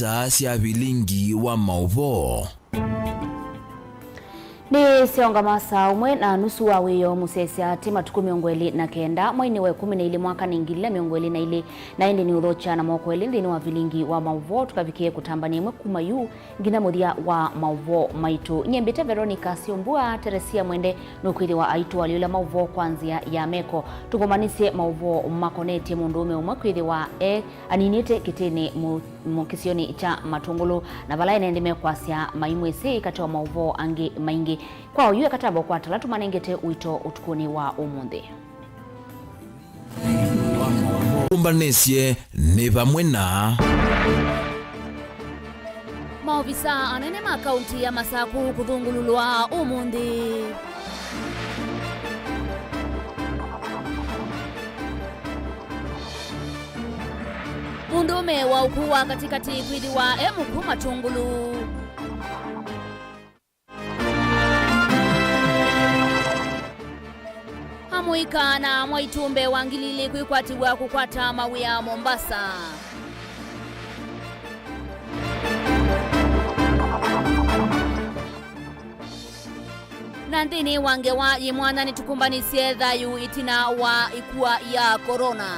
maovisa cia Vilingi wa Mauvoo. Ni sionga masa umwe na nusu wa wiyo musesia tima tuku miongweli na kenda mwaini we 12 mwaka ningilila miongweli na ili na indi ni udhocha na mwokweli ndini wa Vilingi wa Mauvoo tukavikie kutambani mwe kumayu ngina muthia wa Mauvoo maitu nyembite Veronicah SYOMBUA Teresia mwende nukwili wa aitu waliula Mauvoo kwanzia ya meko tukumanisye Mauvoo makoneti mundume umwe kwili wa aninite kitini mukisioni cha matungulu na vala inaendime kwasya maimwesi katiwa Mauvoo angi maingi kwa uyu katabo kwa talatu manengete uito utukuni wa umundi. Kumbanesye ni vamwe na maovisa anene makaunti ya Masaku kuthungululwa umundi. Mundume wa ukuwa katikati kwili wa emuku matungulu. Hamuika na mwaitumbe wangilili kuikwatiwa kukwata mawi ya Mombasa. Nandini wange wa yimwana ni tukumbanisye dhayu itina wa ikuwa ya corona.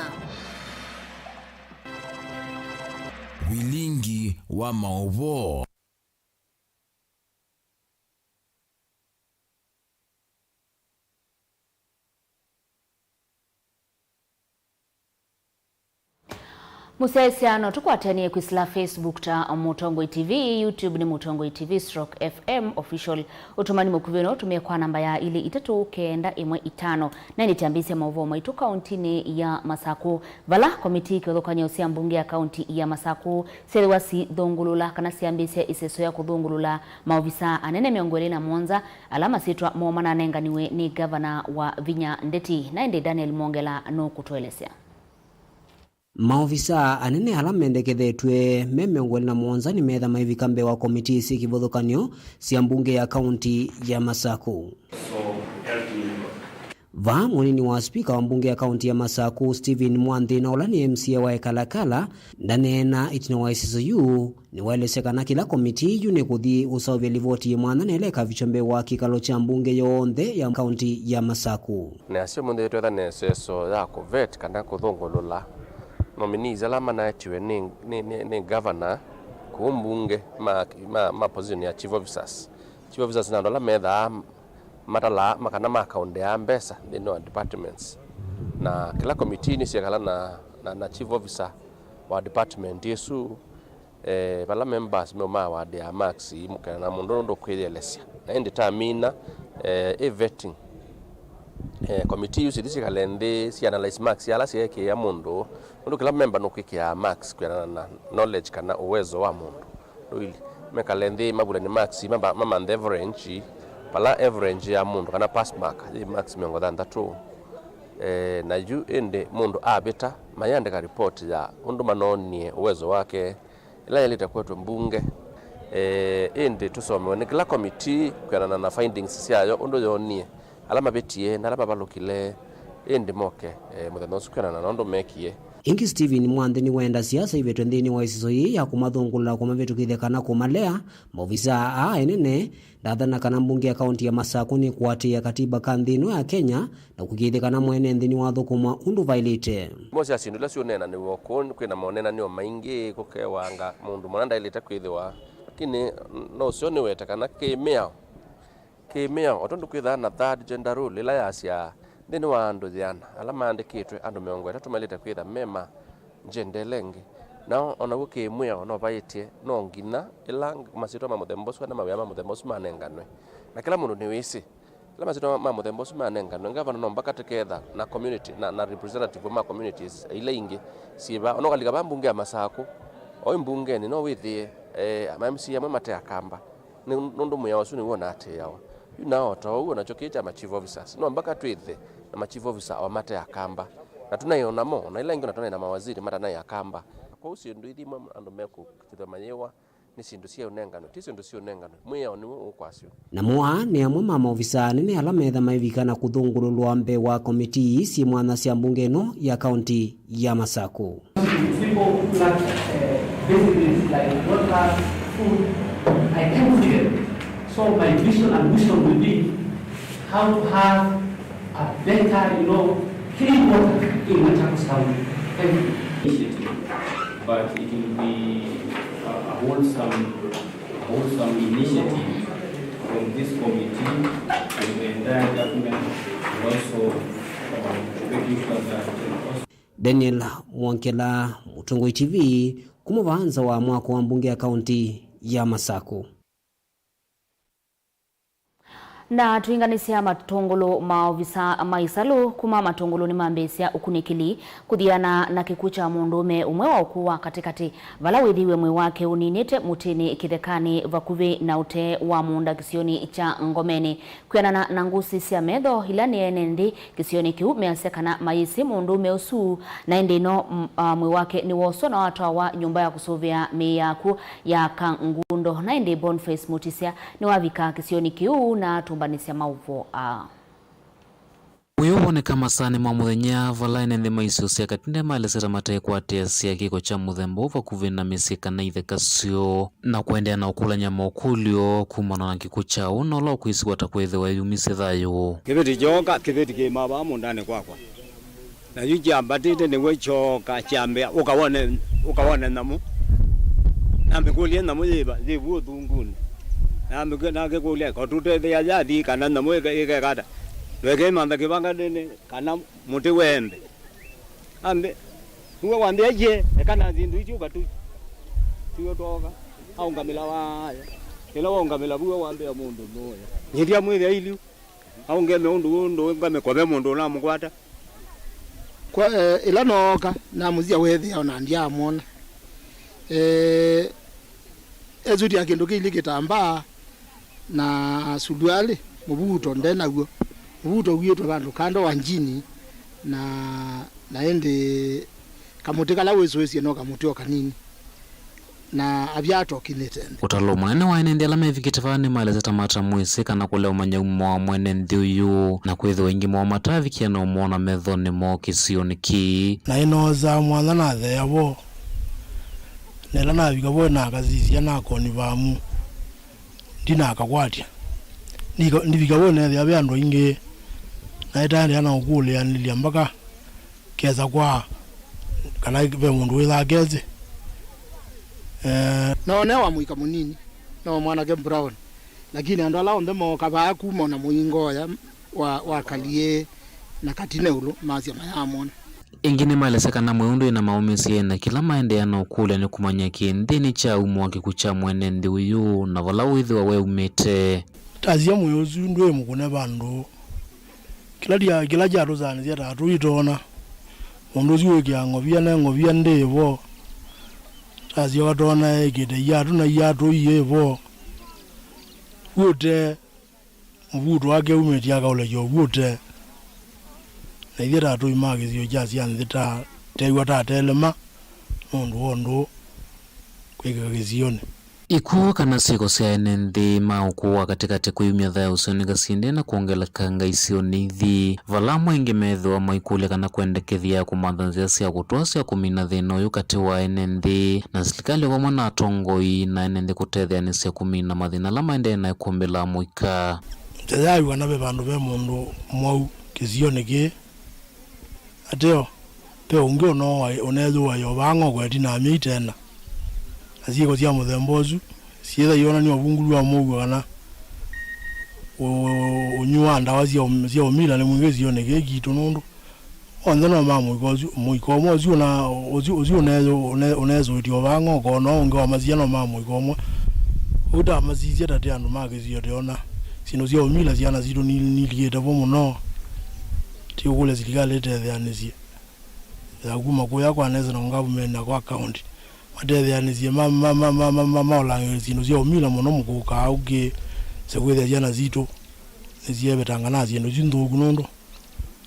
Vilingi wa Mauvoo. Musesiano tukwatenie kwisila Facebook ta Mutongoi TV, YouTube ni Mutongoi TV /FM official. Utumani mukuvino tumie kwa namba ya ili itatu kenda imwe itano. Na nitambisi Mauvoo maitu kauntini ya Masaku. Vala komiti kiodhoka nyeusia mbunge ya kaunti ya Masaku. Seriwasi dhungulula kana siambisi iseso ya kudhungulula maovisa anene miongweli na Mwanza. Alama sitwa muomana nenganiwe ni governor wa Vinya Ndeti. Na ende Daniel Mongela no kutuelesea. Maovisa anene alamendekethetwe miongweli na Mwanza ni metha maivikambe wa komiti isi kivuthukanio cia mbunge ya kaunti ya Masaku. Va munini wa spika wa mbunge ya kaunti ya Masaku Stephen Mwanthi na ula ni MCA wa Ekalakala ndanena itina wa SSU ni waelesekana kila komiti yu ni kuthi usawvya livoti mwana neleka vichombe wa kikalo cha mbunge yonthe ya kaunti ya Masaku. Na asio mundu yetu etha neseso ya kuvet kana kuthungulula nominees alama na etiwe ni governor kumbunge ma position ya chief officers. Chief officers na ndola metha matala makana makaunde ya mbesa thino departments. Na kila committee ni siakala na chief officer wa department yesu pala members mema wa de max mukana na mundu ndo kwelelesia. Na indetermine vetting committee yusi disikalende si analyze marks yala sieke ya mundu kila member no kwikia marks kwa na knowledge kana uwezo wa mundu really mekalende mabula ni marks mama average pala average ya mundu kana pass mark i marks miongo thandatu na yu ende mundu abeta mayandika report ya undu manonie uwezo wake ila yalita kwetu mbunge ende tusome ni kila committee kwa na findings siayo undu yonie alama betie na alama balukile ende moke muthano sukana na ndo mekie. Ingi Stephen Mwanthi ni wenda siasa ivetwe nthini wa isiso hii ya kumathungula kumavetukithekana kumalea maovisa enene ndathana kana mbunge ya kaunti ya Masaku ni kuatia katiba kanthino ya Kenya na kukithekana mwene nthini wa thukuma undu vailite. Mosi asindula sionena ni wokon kwina monena ni maingi kukewanga mundu monanda ilite kwithiwa lakini no sioni weta kana kimea otondu kwitha na third gender rule ila yasia ndini wa andu thiana alama andikitwe andu miongo itatu malite kwitha mema njendelenge na ona gukimwea no baitie no ngina ila masito ma muthembosu na mawia ma muthembosu manenganwe na kila mundu ni wisi ila masito ma muthembosu manenganwe ngavana no mbaka teketha na community na representative ma communities ila ingi siba ono kalika bambunge ya Masaku o mbunge ni no withie MMC ya mate akamba nundu muya wasu ni wona ate yawa nao tawo nachokiita ma chief officers no mbaka twithe na ma chief officer wa mate akamba na tunaiona mo na ila ingi natona na mawaziri mata na yakamba kwa usindu ithimwe andu meku kithomanyewa ni sindu cia unengano ti sindu cia unengano mwiya ni ukwasio na mwa ni amwe ma maofisa nene ala metha maivikana kuthungululwa mbe wa komiti isi mwana cia mbunge no ya kaunti ya Masaku. basically it's like water, food, I can't see it. So my vision and mission will be how to have a better, clean water in Machakos County. Thank you. But it will be a wholesome initiative from this committee and the entire government, and also making sure that Daniel Mwankela, Mutongoi TV, kumuvanza wa mwako wa mbunge ya kaunti ya Masako. Na tuinganisya matongolo maovisa maisalu kuma matongolo ni mambesya ukunikili kuthiana na kikucha mundume umwe wa ukuwa katikati vala withiwe mwe wake uninite mutini kithekani vakuvi na ute wa munda kisioni cha Ngomeni kwianana na ngusi cia metho hilani enendi kisioni kiu measekana maisi mundume usu na endino mwe wake ni woso na watu wa nyumba ya kusuvia miyaku ya Kangundo na endi Boniface Mutisia ni wavika kisioni kiu na tumbanisia Mauvoo. Uyobone kama sane mamuthenya valaine nthi maisio cia katinde malesera matekwa cia kiko cha muthembo vakuvina misika na itheka cio na kuendea na ukulanya mokulio kumana na kiko chao na lo kuisiwa takwethiwa yumise thayo kibeti joka kibeti kimaba mundane kwakwa na yujambatite ni wechoka chambea ukawone namu na mikulie namu zibu thunguni na mikulie kulia kotute thia jadi kana namu ikekata weke manda kibanga nene kana muti wembe ambe huwa wambia je kana zindu ichi ukatu tiyo toka au ngamila waya ila ngamila buwa wambia mundu moya nyiria mwiri ili au ngeme undu ngame kwa mundu na mkwata kwa ila noka na muzia wethi ona ndia mona ezudi akindu kili kitamba na suduali mubuto ndena guo mubuto guo twabandu kando wanjini na ende kamutika la wezo no kamuti okanini na abyato kinetende utalo munene wa enende ala mevikitavani maleza tamata mwisi kana kule umanya umwa mwene ndiuyu na kwetho ingi mwa matavikia na umona methoni mo kisioni ki na inoza mwana na theyabo nela na bigabo na kazizia na koni bamu dina akakwatia ndibigabo na thya ando ingi na itandi ana ukule yanilia mpaka keza kwa kana be mundu witha geze naonewa muika munini no mwana ke Brown lakini ando ala onde mo kaba kuma na muingo ya wa kalie na katine ulo mazia mayamona ingine maleseka na mweundu ina maumisi na kila maende ya ukule ni kumanya kiendeni cha umwa kikucha mwene ndi uyu na vala withi wa we umete tazia mweozu ndwe mukune bandu kila jaro zani zia tatu itona mundu ziwe kya ngobia ndevo tazia watona egede yatu na yatu yevo wote mvuto wake umetia kaule jo wote na ithira tatu image zio jazi anthita tegwa tatelema mundu wondo kwika gizione ikuwa kana siko cia enenthi maukuwa katikati kuyumia thaya usioni gasinde na kuongeleka ngaisioni thi vala mwingi methwa maikule kana kwendekethia kumanthanzia cia gutua cia kumina thina uyu kati wa enenthi na serikali vamwe na atongoi na enenthi kutethia ni cia kumina mathina la maendee na ikumbila muika tezayu kana be bandu be mundu mwau kizioni ki ateo pe unge no onezo wa yobango kweti na mitena aziko cia muthembozu sietha yona ni obungulu wa mugu kana unyua ndawa cia umila ni mwingezi yone gegi tunundu onde no mamu gozu muiko mozu na ozu unezo dio bango ko no unge wa maziano mamu ikomo uta mazizia tati andu magezi yote ona sino cia umila ciana zido ni lieta bomu no ti ukule ziligale te yanisi za kuma ko yakwa neza na government na kwa account matethanizie maolange zino cia umila muno mukuka auge sekwethia ciana zitu niziebetanga na ciendo cinthuku nundu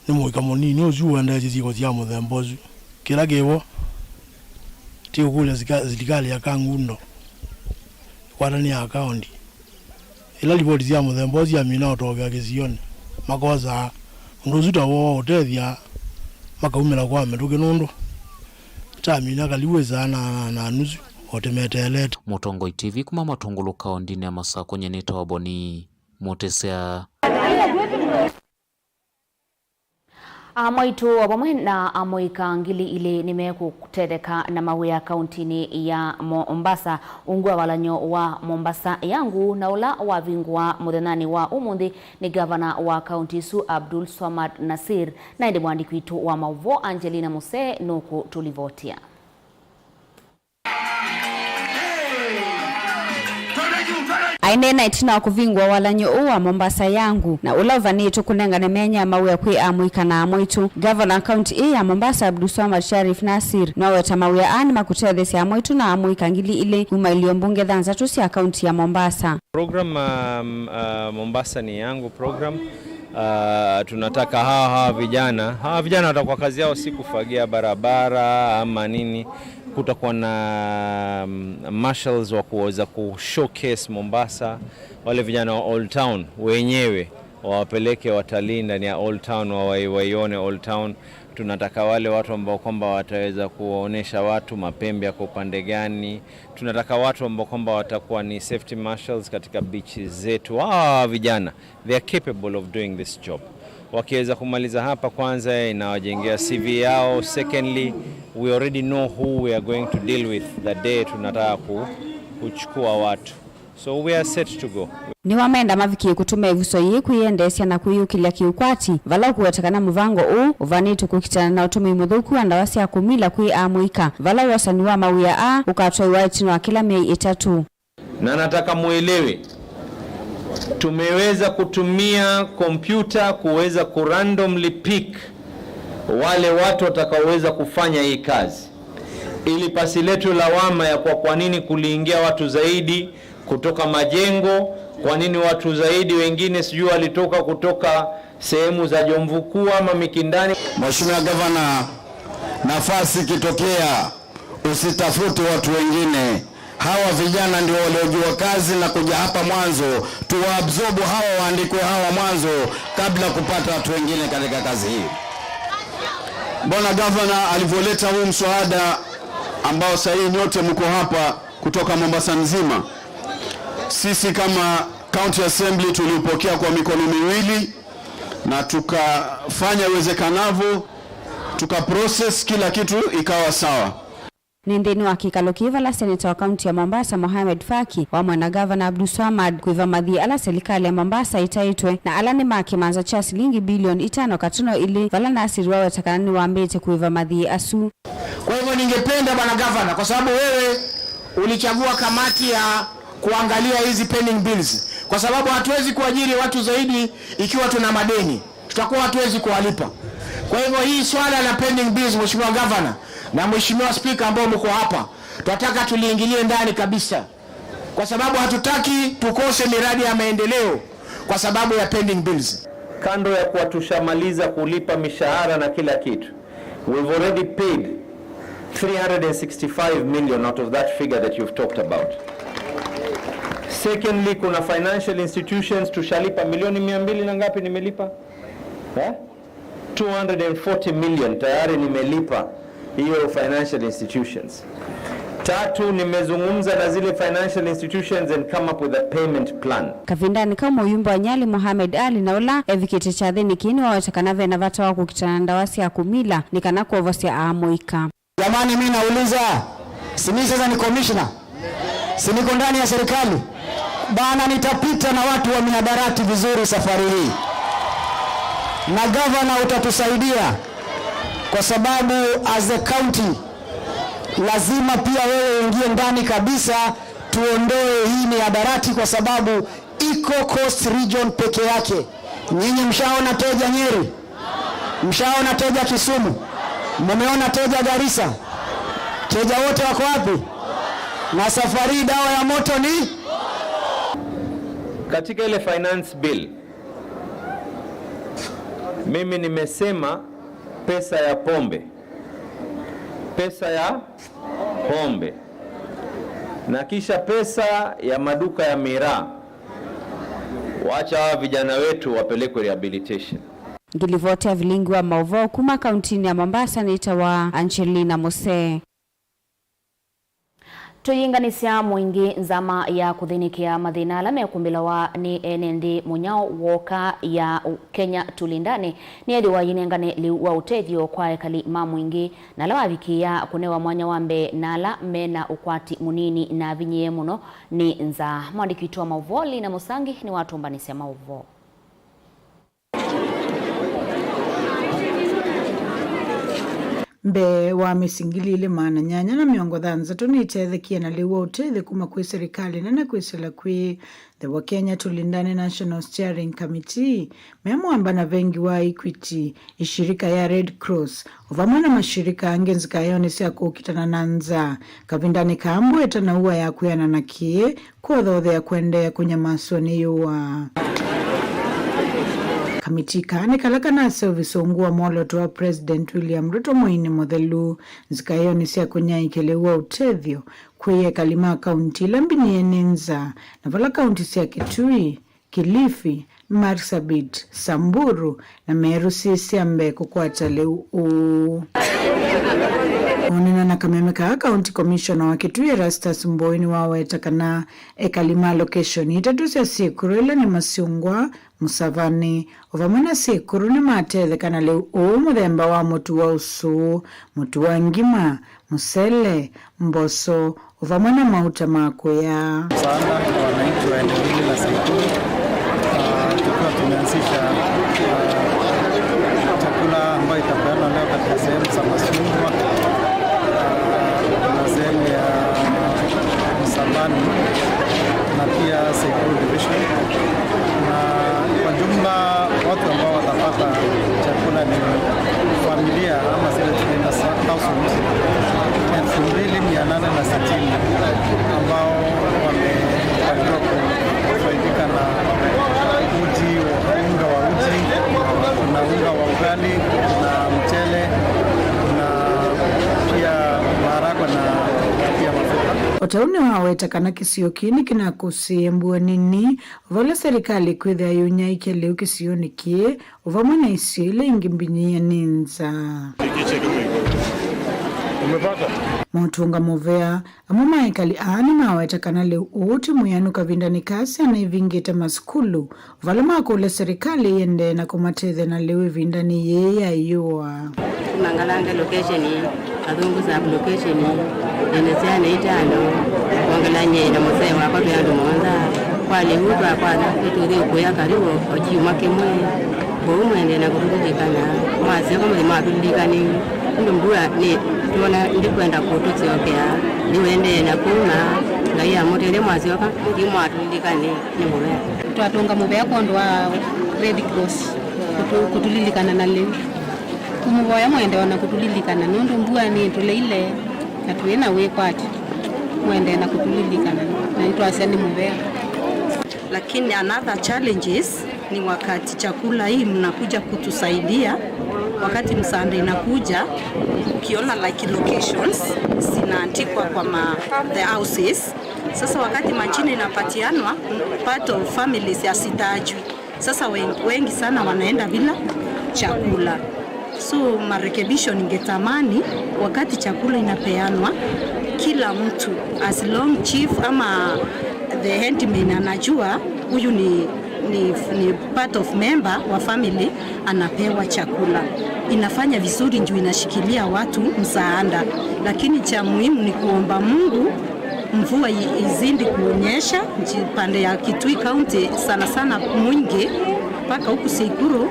ni muika munini ucio wendeci ciko cia muthembozu kila kivo ti ukule serikali ya Kangundo kwarani ya akaunti ila ripoti cia muthembozu ya mina utogea gicioni makosa mundu ucio tawo utethia makaumira kwa metuke nundu tamina kaliwe sana na nusu otemetelete Mutongoi TV kuma matungulu kaundini ya Masako nyeneta waboni motesea Mwaitu wabamwe na amoika ngili ile nimeku kutedeka na mawe ya kauntini ya Mombasa ungwa walanyo wa Mombasa yangu na ula wa vingwa mudhenani wa umundi ni gavana wa kaunti su Abdul Swamad Nasir na ende mwandiki wetu wa Mauvoo Angelina Muse nuku tulivotia. Aine itina kuvingwa walanyo uwa Mombasa yangu na ula vanitu kunenga na menya mawe kwe amuika na amoitu Governor County ya Mombasa Abdul Swamad Sharif Nasir na weta mawe ani makutedhesi ya amoitu na amuika ngili ile uma iliombunge dhanza tusi ya County ya Mombasa. Program Mombasa ni yangu program. Tunataka hawa vijana watakuwa kazi yao si kufagia barabara ama nini. Kutakuwa na marshals wa kuweza kushowcase Mombasa, wale vijana wa Old Town wenyewe wawapeleke watalii ndani ya Old Town, waione Old Town. Tunataka wale watu ambao kwamba wataweza kuonesha watu mapembe yako upande gani. Tunataka watu ambao kwamba watakuwa ni safety marshals katika beaches zetu. Vijana, they are capable of doing this job. Wakiweza kumaliza hapa, kwanza inawajengea CV yao. Secondly, we already know who we are going to deal with the day tunataka kuchukua watu. So we are set to go. Ni wamenda maviki kutume guso yi kuyendesia na kuyukilia kiukwati vala kuwetakana mvango uvanitu kukitana na utumi mudhuku andawasi ya kumila kui amuika vala wasaniwa mawia ukatoi waitinu wa kila miei 3. Na nataka muelewe, tumeweza kutumia kompyuta kuweza kurandomly pick wale watu watakaoweza kufanya hii kazi, ili pasi letu lawama ya kwa nini kuliingia watu zaidi kutoka majengo, kwa nini watu zaidi wengine sijui walitoka kutoka sehemu za Jomvuku ama Mikindani. Mheshimiwa Gavana, nafasi kitokea usitafute watu wengine. Hawa vijana ndio waliojua kazi na kuja hapa mwanzo, tuwaabsorbu hawa, waandikwe hawa mwanzo kabla kupata watu wengine katika kazi hii. Bwana Gavana alivyoleta huu mswada ambao sasa nyote mko hapa kutoka Mombasa nzima, sisi kama County Assembly tulipokea kwa mikono miwili na tukafanya uwezekanavyo, tukaprocess kila kitu ikawa sawa. Nindeni wa kikalokiva la seneta wa kaunti ya Mombasa Mohamed Faki wa mwana Governor Abdul Swamad kuiva madhi ala serikali ya Mombasa itaitwe na alani maki manza cha shilingi bilioni 5 katuno ili vala Nasir wawe takanani waambete kuiva madhi asu. Kwa hivyo ningependa bwana Governor, kwa sababu wewe ulichagua kamati ya kuangalia hizi pending bills, kwa sababu hatuwezi kuajiri watu zaidi ikiwa tuna madeni, tutakuwa hatuwezi kuwalipa. Kwa hivyo hii swala la pending bills, Mheshimiwa Governor na Mheshimiwa Speaker ambao mko hapa, tunataka tuliingilie ndani kabisa, kwa sababu hatutaki tukose miradi ya maendeleo kwa sababu ya pending bills. Kando ya kuwa tushamaliza kulipa mishahara na kila kitu, we've already paid 365 million out of that figure that you've talked about. Secondly, kuna financial institutions tushalipa milioni 200 na ngapi nimelipa? 240 million tayari nimelipa hiyo financial institutions. Tatu, nimezungumza na zile financial institutions and come up with a payment plan. Kavindani kama uyumba wa Nyali Mohamed Ali na ula evikete chadheni kini wawetakanawe na vata wako kitanandawasi ya kumila nikanako ovasi ya amoika. Jamani, mimi nauliza, simi sasa ni commissioner, siniko ndani ya serikali bana, nitapita na watu wa minadarati vizuri safari hii, na Governor utatusaidia kwa sababu as a county lazima pia wewe uingie ndani kabisa, tuondoe hii mihadarati, kwa sababu iko Coast Region peke yake. Nyinyi mshaona Teja Nyeri, mshaona Teja Kisumu, mmeona Teja Garissa, Teja wote wako wapi? Na safari dawa ya moto ni katika ile finance bill. Mimi nimesema pesa ya pombe na kisha pesa ya maduka ya miraa, waacha hawa vijana wetu wapelekwe rehabilitation. Ngilivotea Vilingi wa Mauvoo kuma kauntini ya Mombasa, nita wa Angelina Muse. tuyinganisya mwingi nzama ya kuthinikia mathina ala mekumbilawa ni enendi munyao woka ya Kenya tulindane ni ethi wa yinengane liu wa utethio kwa ekali ma mwingi na la wavikia kunewa mwanya wambe na ala mena ukwati munini na vinyie muno ni nza. Mwandiki wetu wa Mauvoo na Musangi ni watumbanisya Mauvoo. Mbe wa misingilile maana nyanya na miongo dhanza tuni ichethekia na liwa utethe kuma kwe serikali na kwisila kwe the Kenya tulindane National Steering Committee memuamba na vengi wa Equity ishirika ya Red Cross uvamana mashirika angenzika yone siya kukitana nanza kavindani kambu etana uwa ya kuyana na kie kuodhothe ya kuende ya kunyamasoni yuwa Kamiti kane kalaka na service ongua moloto wa President William Ruto moini modelu nzikayoni siya kunyaikelewa utethio kweye kalima kaunti lambini enenza na vala kaunti siya Kitui, Kilifi, Marsabit, Samburu na Meru siya mbeko kwa taleu Onena na kamemeka County Commissioner wa Kitui Erastus Mboini wawe etakana ekalima location itatusia sikuru ila ni Masiungwa Musavani ovamana sikuru ni matethe kana leu muthemba wa mutu wa usu mutu wa ngima musele mboso ovamana mauta makuya sana wananchi wa eneo hili la sikuru tukiwa tumeanzisha chakula ambayo itapeana leo katika sehemu za Masiungwa na sehemu ya Musavani na pia Sikuru Division na kwa jumla watu ambao watapata chakula ni familia ama zile tunaenda 2,860 ambao wamepatiwa kufaidika na uji, unga wa uji, na unga wa ugali, na mchele, na pia maharagwe na pia mafuta. Otauni wawe etakana kisio kini kina kusiyembua nini vala serikali kwithe ayunya ikeleu kisio nikie uvamana isile ingimbinyi ya ninza. Motunga movea amuma ekali ani mawe etakana leu uti muyanu kavindani kasi anaivingita maskulu vala makule serikali yende na kumatethe na leu vindani yeye ayua. Mangalanga location adungu za location enezea neitano wangalanye na mzee wako tu yandu monza kwali huko hapana kitu kuya karibu ojiuma kemwe bomwende na kurulikana mwazi kama ni madulikani ndo mbura ni tuona ndikwenda kutotsiokea niwende na kuma ngaya motele mwazi waka ndi mwadulikani ni mwe twatonga mubea kondwa Red Cross kutulilikana na leo kumuvoya mwende wana kutulilikana nondo mbua ni tuleile katuena we kwati mwende na kutulilikana na itwaseni mubea. Lakini another challenges ni wakati chakula hii mnakuja kutusaidia wakati msaada inakuja ukiona like locations zinaandikwa kwa the houses. Sasa wakati majina inapatianwa part of families yasitajwi. Sasa wengi sana wanaenda bila chakula. So marekebisho ningetamani wakati chakula inapeanwa kila mtu as long chief ama the handman anajua huyu ni part of member wa family anapewa chakula. Inafanya vizuri njoo inashikilia watu msaada. Lakini cha muhimu ni kuomba Mungu mvua izindi kuonyesha pande ya Kitui County sana sana mwingi mpaka huku Sikuru.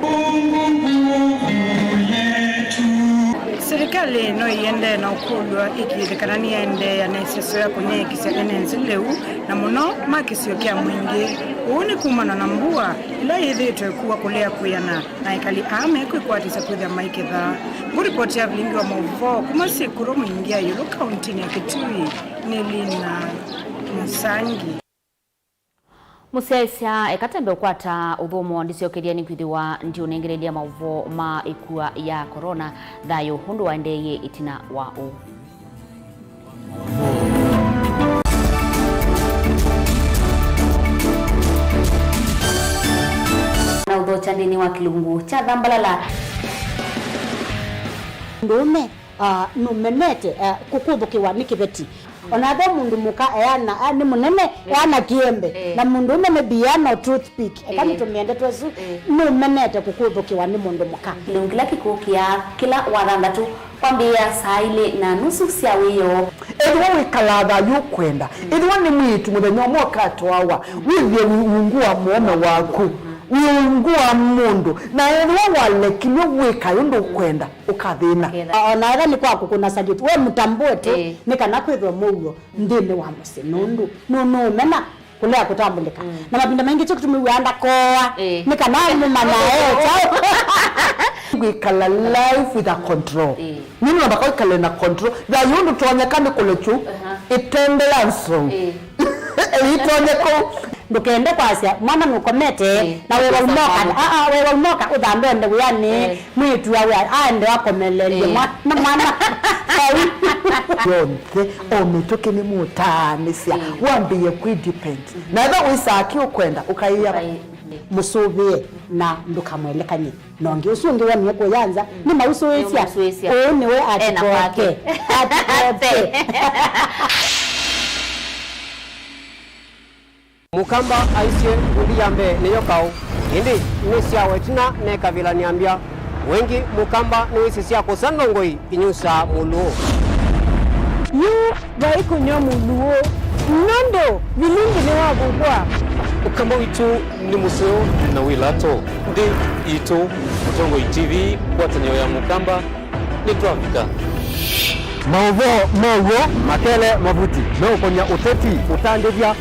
Serikali no yende na ukulwa ikithikana ni ende ya neseso ya kunye kisenenzi leu na muno makisio kia mwingi uone kumana na mbua ila yithitwe kuwa kulea kuyana na ikali ame kwikwatisa kwitha maikitha. Nguripoti ya Vilingi wa Mauvoo kuma Sikuru mwingi ya Yulu County ya Kitui Nelina Musangi. Musesia ekatembe ukwata uthumo ndisio kediani kwithiwa ndi unengerelia Mauvoo ma ikua ya corona thayo hundu waendeye itina wa u. Na udhocha ndini wa kilungu cha Dhambalala. Ndume numenete kukuthukiwa ni kibeti Onathe mundu muka eyana ni munene eyana kiembe na mundu umene biano toothpick ekani tumiende twesu numenete kukuthukiwa ni mundu muka lungila kikukia kila wathandatu kwambia saa ile na nusu cia wiyo edwa wikalaga yukwenda edwa ni mwitu muthenya mwoka twawa withie wungua muome waku wungua mundu na edwa wale kinyo wika yundu kwenda ukathina ona ega ni kwaku kuna sajiti we mutambute nikana kwithwa mugo ndine wa muse nundu no mena kulea kutambulika na mabinda mengi tukutumiwanda koa nikana mumana chao wikala life with a control nini nabaka wikala na control da yundu tuonyekane kulechu itende yanso itonyeko ndukende kwasia mwana nukomete na wewe umoka udambende uyani mwitu yawe aende wakomelele mwana yonke omitoke ni mutanisia wambiye kudepend na eba wisaki ukwenda ukaiya musubie na ndukamwelekanye nonge usunge wamye kuyanza ni mausuisia niwe atikoke mukamba aisye nguli yambe niyo kau indi nisya wetina ne kabila niambia wengi mukamba niwisisya kusandongoi inyusa muluo yu vaikunyo muluo nondo Vilingi ni wabugwa ukamba witu ni museo na wilato ndi ito Mutongoi TV kwatanyo ya mukamba ni Twafika Mauvoo makele mavuti no konya uteti utandivya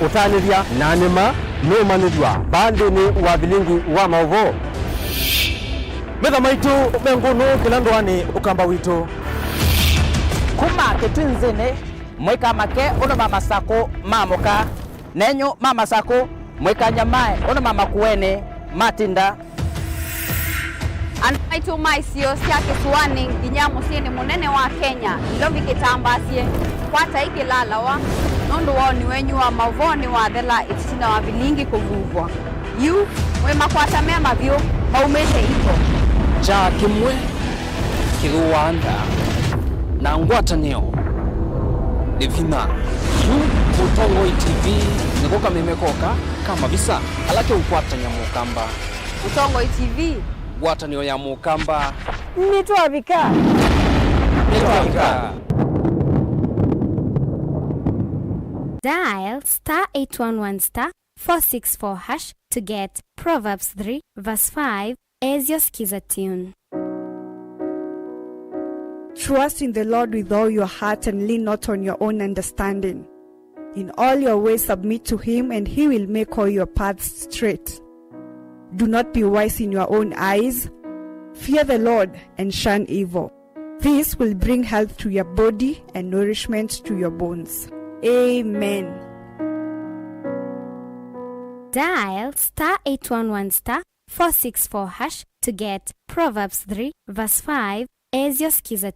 nanema no manidwa bandi ni wa Vilingi wa Mauvoo Meza maitu mengunu kilandwani ukamba witu kuma ketunzene mweka make ono mama sako mamoka nenyo mama sako mweka nyamae ono mama kuene matinda Anaitu maisio siya kisuwani Ginyamu sieni munene wa Kenya ilovi kitambasie kwata iki lalawa nundu wao ni wenyu wa Mauvoo ni wa dhela ititina wa Vilingi kuvuvwa yu wema kwata mema vyo maumete ito cha kimwe kiruwanda na ngwatanio ni vina Mutongoi TV nikoka memekoka kama visa alake ukwata nyamukamba Mutongoi TV ngwatanio ya mukamba ni Twafika Dial *811*464# to get Proverbs 3 verse 5 as your skiza tune. Trust in the Lord with all your heart and lean not on your own understanding. In all your ways submit to him and he will make all your paths straight. Do not be wise in your own eyes. Fear the Lord and shun evil. This will bring health to your body and nourishment to your bones. Amen. Dial *811*464# to get Proverbs 3 verse 5 as your skiza.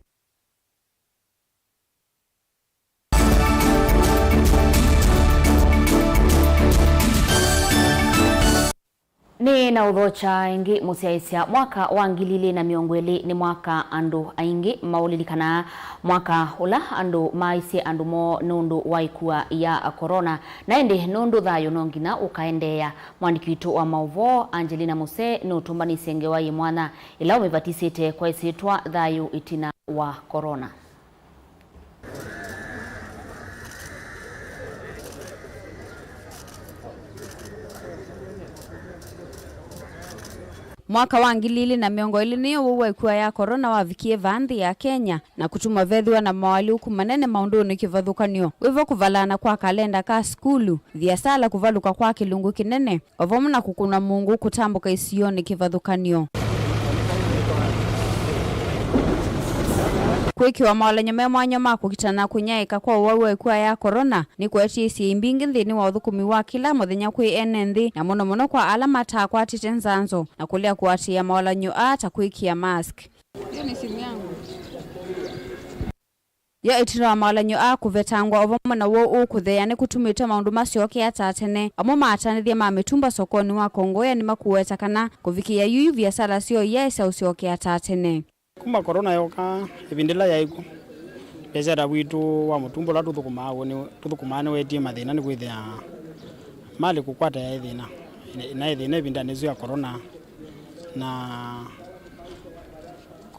Ni na udhocha ingi musiaisia mwaka wa ngilili na miongweli ni mwaka andu aingi maulilikana mwaka ula andu maisi andu mo nundu waikua ya corona na ende nundu thayo nongina ukaendea mwandikitu wa Mauvoo Angelina Muse nutumbani sengewa mwana ila umevatisite kwa isitwa thayo itina wa corona. Mwaka wa 2020 niyo waikua ya corona wavikie vanthi ya Kenya na kutuma vethiwa na mawali huku manene maunduni kivathukanio wivo kuvalana kwa kalenda ka skulu thiasala kuvaluka kwa kilungu kinene ovomu na kukuna Mungu kutambuka isioni kivathukanio kwikiwa mawalenya me mwanya ma kukitana kunyaika kwa waikua ya corona ni kwetie isi imbingi nthini wa uthukumi wa kila muthenya kwi enenthi na muno kwa alama ta kwa titenzanzo na kulia kuatia mawalanyo ata kwikia mask. Hiyo ni simu yangu. Ya itira mawalanyo kuvetangwa ovomu na wo ukuthea ni kutumita maundu masioke atatene amo maatanithia ma mitumba sokoni wa Kongoya ni makuweta kana kuvikia yuyu biasara sio yesa usioke atatene. Kuma corona yoka ibindila yaiku biashara witu wa mutumbo la tuthukumane wetie mathina ni kwithia mali kukwata ya thina na thina ibindanezo ya corona na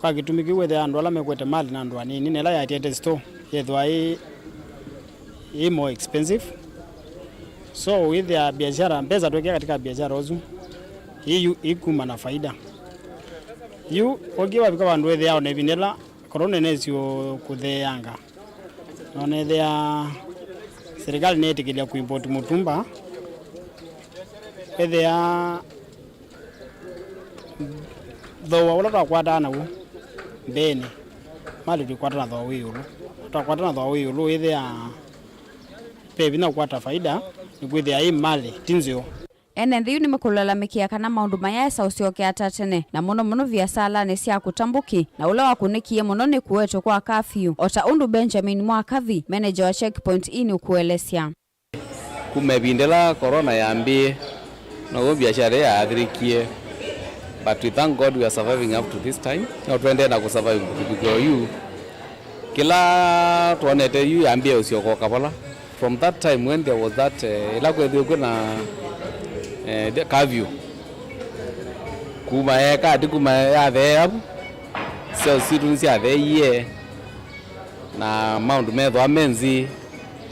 kwa gitumiki wethia andu ala mekwete mali na andu anini nela ya tiete store yethwa i more expensive. So withia biashara mpesa tuwekea katika biashara ozu hii ikuma na faida yu ogiwa bika bandu wethia ona ibinela corona nesio kutheanga none thea serikali netikilia kuimport mutumba ethea though wala twakwata nawo mbene mali tukwata na though wiulu twakwata na though wiulu ethea pebi na kwata faida ni kwithia hii mali tinzio ene thiu ni mekulalamikia kana maundu maya saucioke atatene na muno biasala ni cia kutambuki na ula wakunikie muno ni kuweto kwa kafyu ota undu Benjamin Mwakavi manager wa Checkpoint ini ukuelesya kumebindela corona yambie na biashara ya athirikie but we thank God we are surviving up to this time na tuende na kusurvive because you kila tuonete you yambie usioko kapola from that time when there was that ila kwethio na curfew kuma kadi kuma ya there so students ya there na mount medho amenzi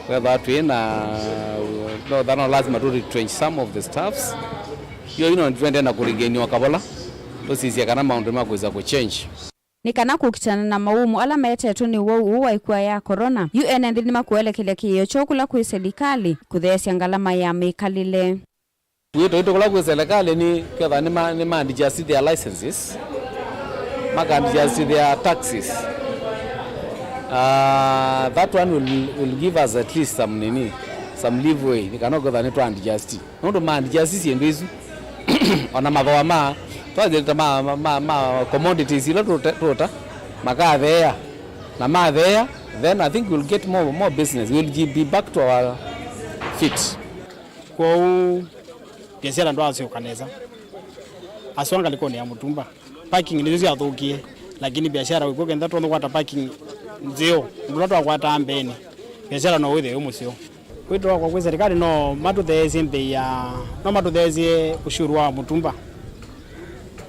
whether to na no that no lazima to retrench some of the staffs you twende na kuligeniwa kabola to sisi kana mount makweza ku change ni kana kukitana na maumu ala metetu ni wou waikua ya corona UN ndi makuelekelea kiyo chokula kwi serikali kuthesya ngalama ya mikalile Wito kula kwa serikali ni kadha ni manage their licenses manage their taxes that one will give us at least some leeway ni kana kadha ni to adjust ndo manage siendo hizo ona madhoa ma twajeta ma commodities ilo tota makadhea na madhea then I think we'll get more business we'll be back to our feet kwa biashara ndo asio kaneza aswanga liko ni ya mutumba parking ndizo ya thukie lakini biashara wiko kenda to kwata parking nzio ndo to kwata ambeni biashara no withe umusio wito kwa serikali no matuthezi mbe ya no matuthezi ushuru wa mutumba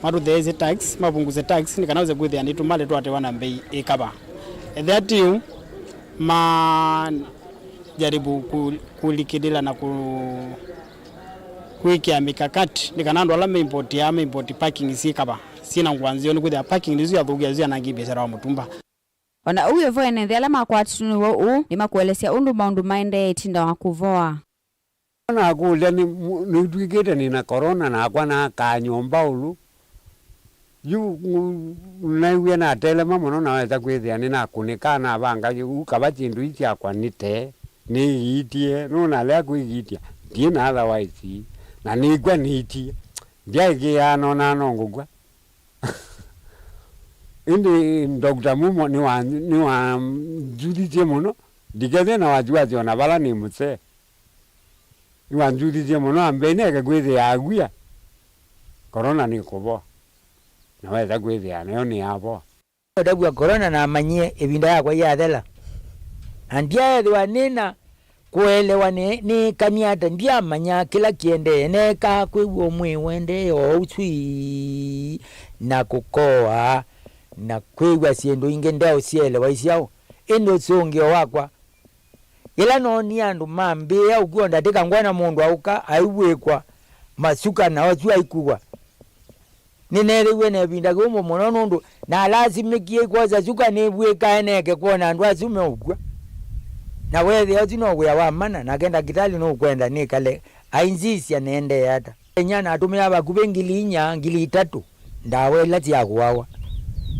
matuthezi tax mapunguze tax ni kanaweze kwithia ni tumale twate wana mbei ikaba that you jaribu kulikidila na kuikia mikakati nikanando ala import parking sikaba sina ngwanzio ni kuthia parking ndizo ya thugia zia nangi biashara wa mutumba ona uyo voene ndela makwatunu wo ni makuelesya undu maundu maende itinda wa kuvoa na kulia ni twigite ni na corona na kwa na kanyomba ulu yu naiwe na telema muno na weza kwithia ni na kunika na banga ukaba chindu ichi akwa nite ni itie no na lea kuigitia tie na otherwise na nigwa nitie ndiage ya no ngugwa indi Dr. Mumo ni wa judithie muno digethe na wajua ziona bala ni mutse ni wa judithie muno ambene ke kwithia agwia corona ni kubo na weza kwithia nayo ni hapo dabu corona na manyie ebinda yakwa ya thela andia thwa nina kuelewa ni kaniata ndia manya kila kiende neka kwigwo mwe wende o utwi na kukoa na kwigwa siendo inge ndao sielewa isiao endo songio wakwa ila no ni andu mambe ya ugonda tika ngwana mundu auka aiwekwa masuka na watu aikugwa ninelewe ne binda gomo mono ndo na lazimikie kwaza suka ne bweka eneke kuona andu asume ugwa na wewe azino we awamana na genda kitali no kwenda nikale ainzisi anaende hata nyana atumia bakubengili nya ngili 3 ndawe lati yakuwawa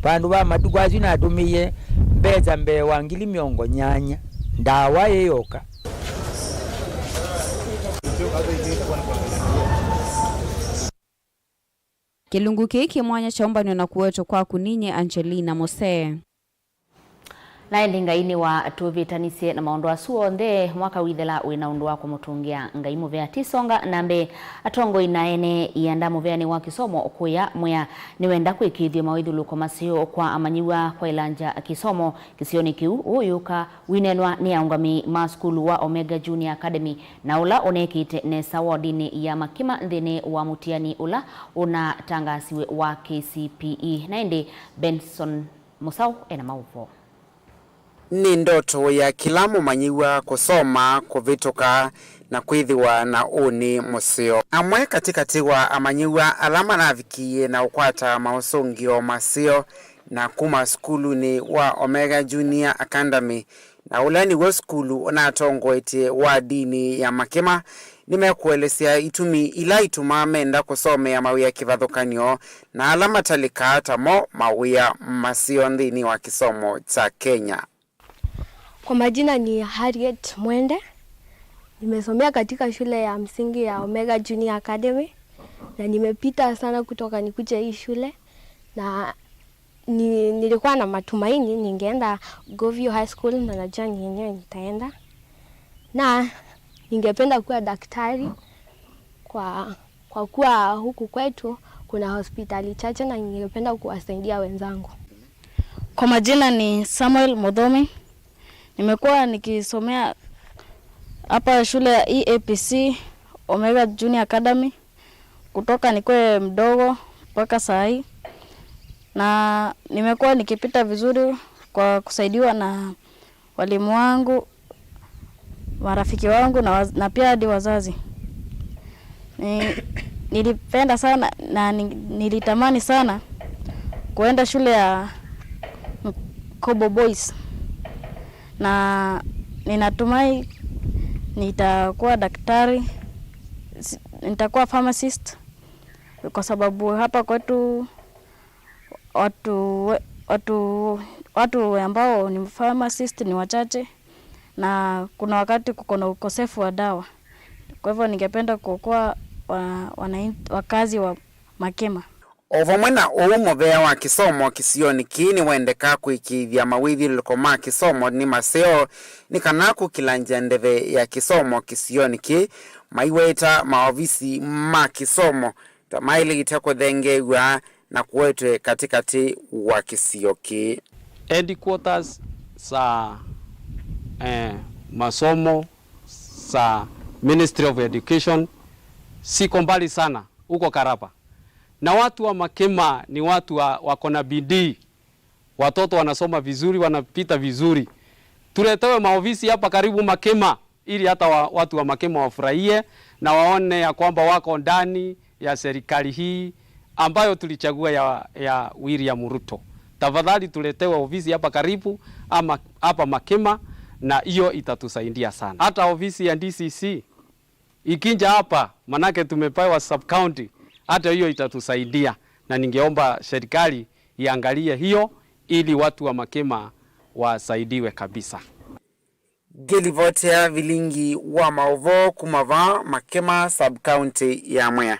pandu ba matuko azina atumie mbeza mbewa ngili miongo nyanya ndawa yeyoka kilungu kiki mwanya chaumba ni na kuweto kwa kuninye Angelina Mose na ngai wa tuvitanisie na maondo asuonthe mwaka withela wina undu wa kumutungia ngai muvea tisonga nambe atongo inaene ianda muveani wa kisomo kuya mwea niwenda kwikithio mawithuluko masio kwa amanyiwa kwa ilanja kisomo kisioni kiu uyuka winenwa ni aungami ma skulu wa Omega Junior Academy na ula onekite nesa wodini ya makima nthini wa mutiani ula unatangasiwe wa KCPE na indi Benson Musau ena Mauvoo. Ni ndoto ya kila mumanyiwa kusoma kuvituka na kwithiwa na uni musio. Amwe katikati wa amanyiwa alama navikie na ukwata mausungio masio na kuma skulu ni wa Omega Junior Academy na ulani wa skulu unatongoete wa dini ya makima nimekuelezea itumi ila ituma menda kusomea mawia kivathukanio na alama talika tamo mawia masio ndini wa kisomo cha Kenya. Kwa majina ni Harriet Mwende. Nimesomea katika shule ya msingi ya Omega Junior Academy na nimepita sana kutoka nikuje hii shule na nilikuwa na matumaini ningeenda Govio High School na najua yenyewe nitaenda. Na ningependa kuwa daktari kwa kuwa huku kwetu kuna hospitali chache na ningependa kuwasaidia wenzangu. Kwa majina ni Samuel Modhomi. Nimekuwa nikisomea hapa shule ya EAPC Omega Junior Academy kutoka nikuwe mdogo mpaka saa hii, na nimekuwa nikipita vizuri kwa kusaidiwa na walimu wangu, marafiki wangu na pia hadi wazazi. Nilipenda sana na nilitamani sana kuenda shule ya Kobo Boys na ninatumai nitakuwa daktari, nitakuwa pharmacist kwa sababu hapa kwetu watu ambao ni pharmacist ni wachache na kuna wakati kuko na ukosefu wa dawa. Kwa hivyo ningependa kuokoa wakazi wa Makema. Ovamwena muvea wa kisomo kisioni kini wendeka kuikithia mawithiluko ma kisomo ni maseo ni kanaku kilanja ndeve ya kisomo kisioni ki maiweta maofisi ma kisomo tamaili itako thengewa na kuwetwe katikati wa kisio ki. Headquarters sa masomo sa Ministry of Education siko mbali sana uko Karapa. Na watu wa Makema ni watu wako na bidii. Watoto wanasoma vizuri, wanapita vizuri. Tuletewe maofisi hapa karibu Makema ili hata watu wa Makema wafurahie na waone ya kwamba wako ndani ya serikali hii ambayo tulichagua ya William Ruto. Tafadhali tuletewe ofisi hapa karibu ama hapa Makema na hiyo itatusaidia sana. Hata ofisi ya DCC ikinja hapa manake tumepewa sub county, hata hiyo itatusaidia na ningeomba serikali iangalie hiyo ili watu wa Makema wasaidiwe kabisa. Gelivotea Vilingi wa Mauvoo kumava Makema sub county ya Mwea.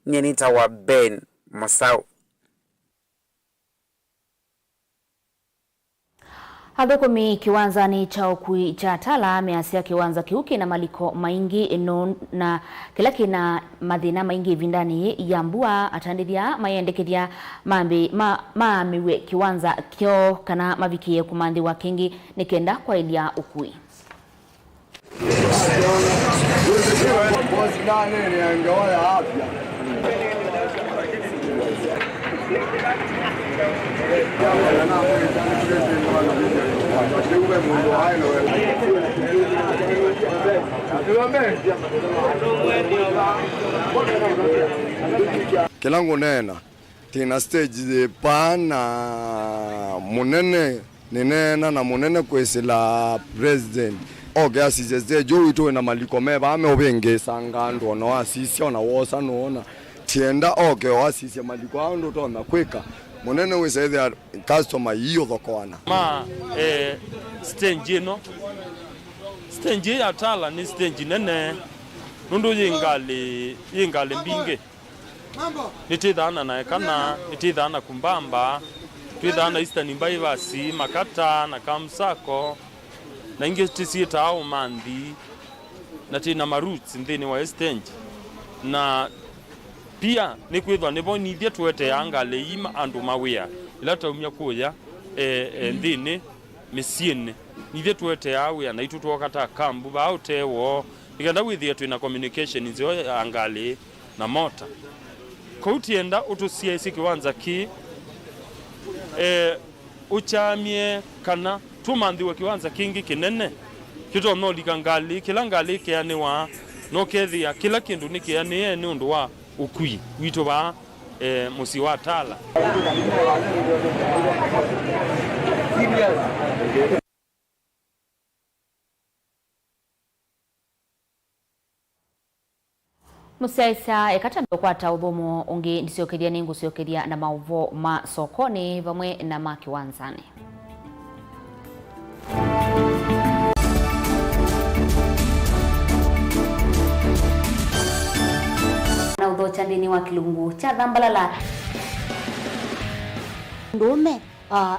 Nyenita wa Ben Musau. Hathukumi kiwanza ni cha ukui cha tala measia kiwanza kiuki na maliko maingi na kila kina mathina maingi vindani ya mbua atandithia mayendekithia maamiwe kiwanza kyo kana mavikie kumandhi wa kingi nikenda kwa ilia ukui. Kilango nena tina stage pana munene ninena na munene kwesila president oge asizeze jo ito na maliko meba ame obenge sangando no asisi ona wosa no tienda oge asisi maliko ando to na kweka munene wese the customer hiyo thokwana stage ya tala ni stage nene nundu yingali mbinge nitithana na ekana nitithana kumbamba twithana Eastern Bypass Makata na Kamsako na ingi tisieta au Manthi na tina maroots nthini wa Eastern na pia ni kwithwa ni bonithie twete angale ima andu mawia ila taumia kuya nthini misiene nithie twete awia na itu twokata kambu ba utewo ikenda withie twina communication nzio angale na mota koutienda utusia isi kiwanza ki uchamie kana tumandhiwe kiwanza kingi kinene kito no likangali kila ngali kiani wa no kethia kila kindu ni kiani ni undu wa ukui wito ba musi wa tala Musiaisa ekatambe kwata uthumo ungi ndiciokeria ningu ciokeria na Mauvoo ma sokoni vamwe na ma kiwanzani. Na udhocha ndini wa kilungu cha Thambalala ndume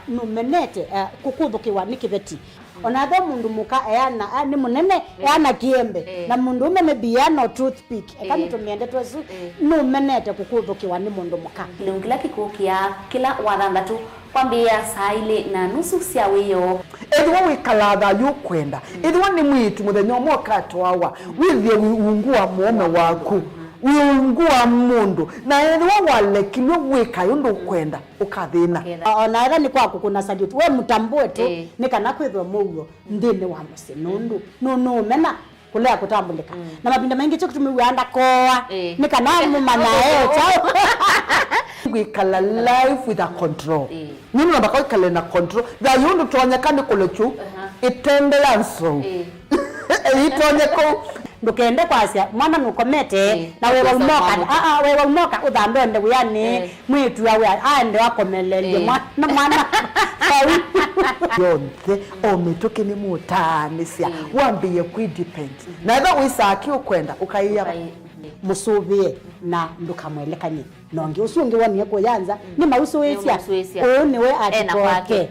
numenete kukuthukiwa ni kiveti onathe mundu muka eana ni munene eana kiembe na mundu ume mebiano toothpick ekamitumende twesu numenete kukuthukiwa ni mundu muka kilungila kikukia kila wathanthatu kwambia saa ile na nusu cia wiyo edwa wikalatha yukwenda edwa ni mwitu muthenya umwe katwawa withie ungua muome waku wiungua mundu na edwa walekilwe wika yundu kwenda ukathina ona era ni kwaku kuna salute we mutambue tu ni kana kwithwa Mauvoo ndini wa musi nundu no mena kulea kutambulika na mapinda mengi cyo kutumiwanda koa ni kana mumana chao wikala life with a control nini na bakao kale na control da yundu tonyekane kulechu itembelanso itonyeko ndukende kwasia mwana nukomete na wewe umoka wewe umoka uthambe nde yani mwitu yawe aende wakomelele mwana yonke ometoke ni mutanisia wambiye ku depend na eba wisaki ukwenda ukaiya musubie na ndukamwelekanye nonge usunge wani yako yanza ni mauso wesia one we atikoke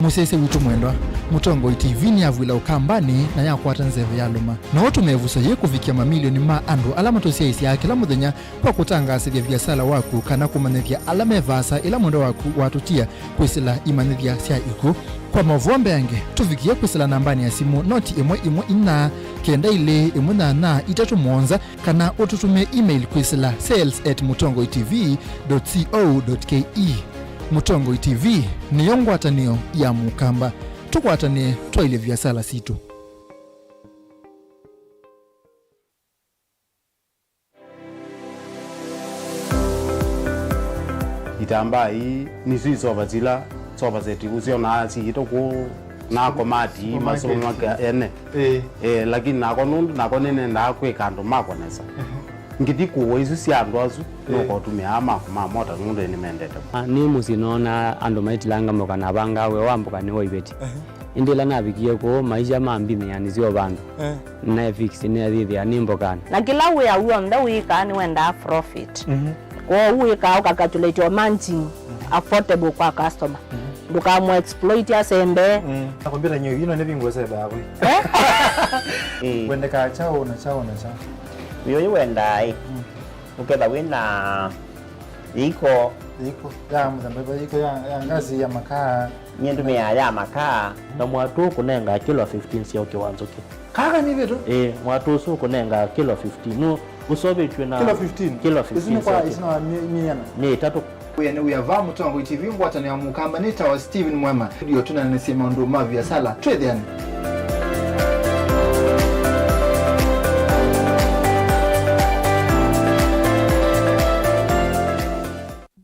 Musese witu mwendwa Mutongo TV ni avwila ukambani na yakwata nzeve ya luma na watu mevusa ye kufikia mamilioni ma andu alama tosia isi ya kila muthenya kwa kutangasithia biasala waku kana kumanithia alama evasa ila mwendo waku watutia kwisila imanithia sia iku kwa Mauvoo mbeange tufikia kwisila nambani ya simu noti imwe ina kenda ile na itatu mwonza kana ututume email kwisila sales@mutongoitv.co.ke. Mutongo TV ni yongwatanio ya mukamba tukwatanie twaile biasala situ. Itamba hii ni sisi soba zeti uzio na si itoku na komati masomo maka ene lakini nako nene ndakwe kando makonesa ngiti kuwo isu si andu asu noko tumia ma mota mundu ni mendete ni musinona andu maitilanga moka na banga we wambuka ni oibeti indila nabikie ko maisha mambime yani sio bandu na fix ni adhithi animbokana na kila we ya uonda wika ni wenda profit kwa wika ukakatulate your managing affordable kwa customer nduka mo exploit ya sembe nakwambia nyo yino nebingo sebe yabo wenda ka chao na chao yo wenda ukenda wina iko ya mzambe iko ya ngazi ya makaa nyendumia ya makaa na mwatu kunenga kilo 15 sio kiwanzo ki kaka ni vitu mwatu su kunenga kilo 15 no usobe tuna kilo 15 isina miana ni tatu uyane uyava Mutongo TV ngwatani ya mukamba nita wa Steven Mwema ndio tunanasema ndo mavya sala trade yani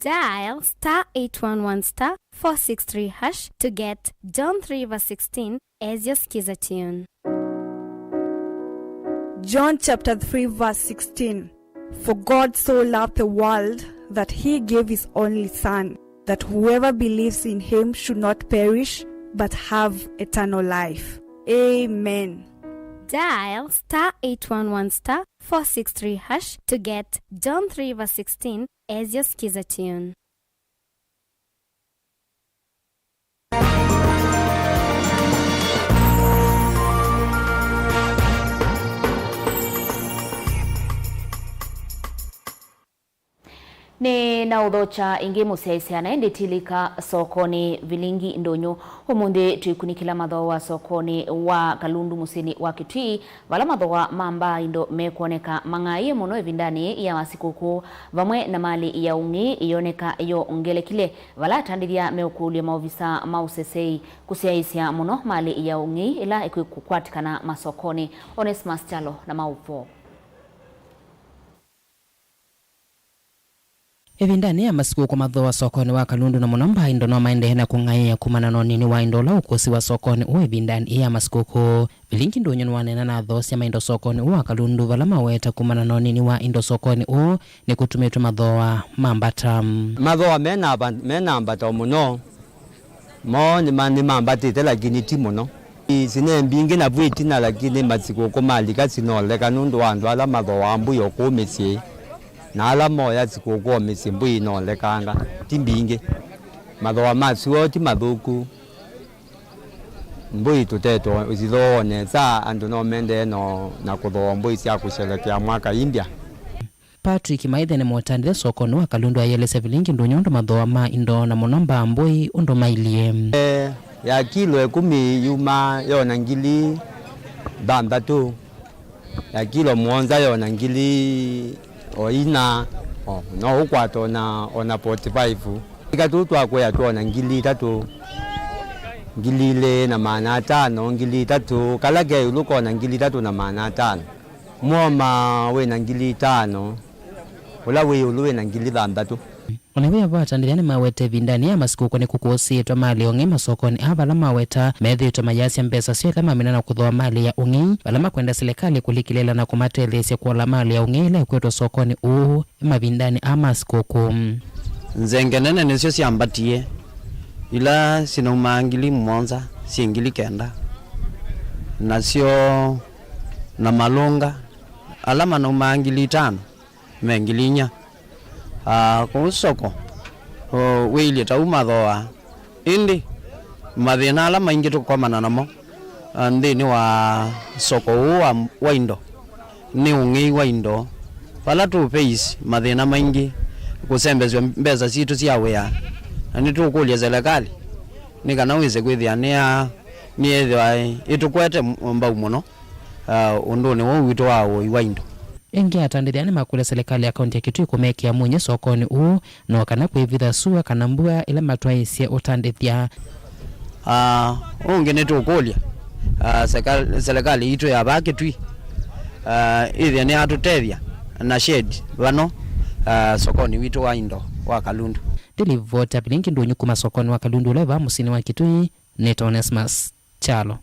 Dial *811*463# to get John 3:16 as your skiza tune. John chapter 3 verse 16. For God so loved the world that he gave his only son, that whoever believes in him should not perish but have eternal life. Amen. Dial *811 463# to get John 3 verse 16 as your skiza tune. Ni na udhocha ingi museisiana nditilika sokoni Vilingi ndonyo humunde tuikunikila madhowa sokoni wa Kalundu musini wa Kitui vala madhowa mamba indo mekuoneka mangai muno evindani ya masikuku vamwe na mali ya ungi ioneka yo ngelekile vala tandiria meukulia maovisa mausesei kusiaisia muno mali ya ungi ila ikukwatikana masokoni. Onesmus Chalo na Mauvoo. Evindani ya masiku kwa madhowa sokoni wa Kalundu na munomba indo no maendehena kung'aia kumana no nini wa indo la ukosi wa sokoni uwe evindani ya masiku ko Vilingi ndonyo nwanena na dhosi ya maindo sokoni wa Kalundu vala maweta kumana no nini wa indo sokoni u ni kutumitu madhowa mambata. Madhowa mena ambata muno mo ni mambatite lakini ti muno sine mbingi na bwiti na lakini masiku ko malika sinole kanundu wandu ala madhowa ambu yokumisi na ala moya zikuko misimbu ino lekanga timbinge madhowa masuo ti madhuku mbui tuteto uzilone za andu no mende no na kudhoa mbui sia kusherekea mwaka India. Patrick Maithene motandile sokoni wa Kalundu ayelese Vilingi ndonyo ndo madhowa ma indo na munomba mbui undo mailie ya kilo 10 yuma yona ngili bandatu ya kilo mwonza yona ngili oina no ukwato na ona 45 ikatutwa kwa yatona ngili 3 ngilile na maana 5 ngili 3 kalage uluko na ngili 3 na maana 5 mwoma we na ngili 5 ula we uluwe na ngili 3 Onewe abatandiriane mawete vindani ya masiku kone kukuosi etwa mali ongi masokoni avala maweta medhi etwa mayasi ya mbesa siyo kama mina na kudhoa mali ya ungi valama kwenda serikali kulikilela na kumatelesia kuala mali ya ungi ila kweto sokoni mavindani ama masiku nzengenene nesio siambatie ila sina umangili mmonza siingili kenda nasio na malunga alama na umangili 5 mengilinya kwa soko weili ta umadhoa indi mathina ala maingi tukomana namo ndini wa soko wa indo ni ungi wa indo pala tu face mathina maingi kusembezwa mbeza zitu cia wea ani tukulia serikali ni kana wize kwithia ni ethwa itukwete mbau muno unduni wo witu wa indo ingi atandiriane makule serikali ya kaunti ya Kitui kumekia munye sokoni no kana kwivitha sua kana mbua ile matwaisia utandithia ungi netukulia serikali itu ya ba Kitui ithia ni atutethia na shade vano sokoni witu wa indo wa Kalundu. Dilivota Vilingi ndonyo kuma sokoni wa Kalundu leva musini wa Kitui. Onesmus Chalo.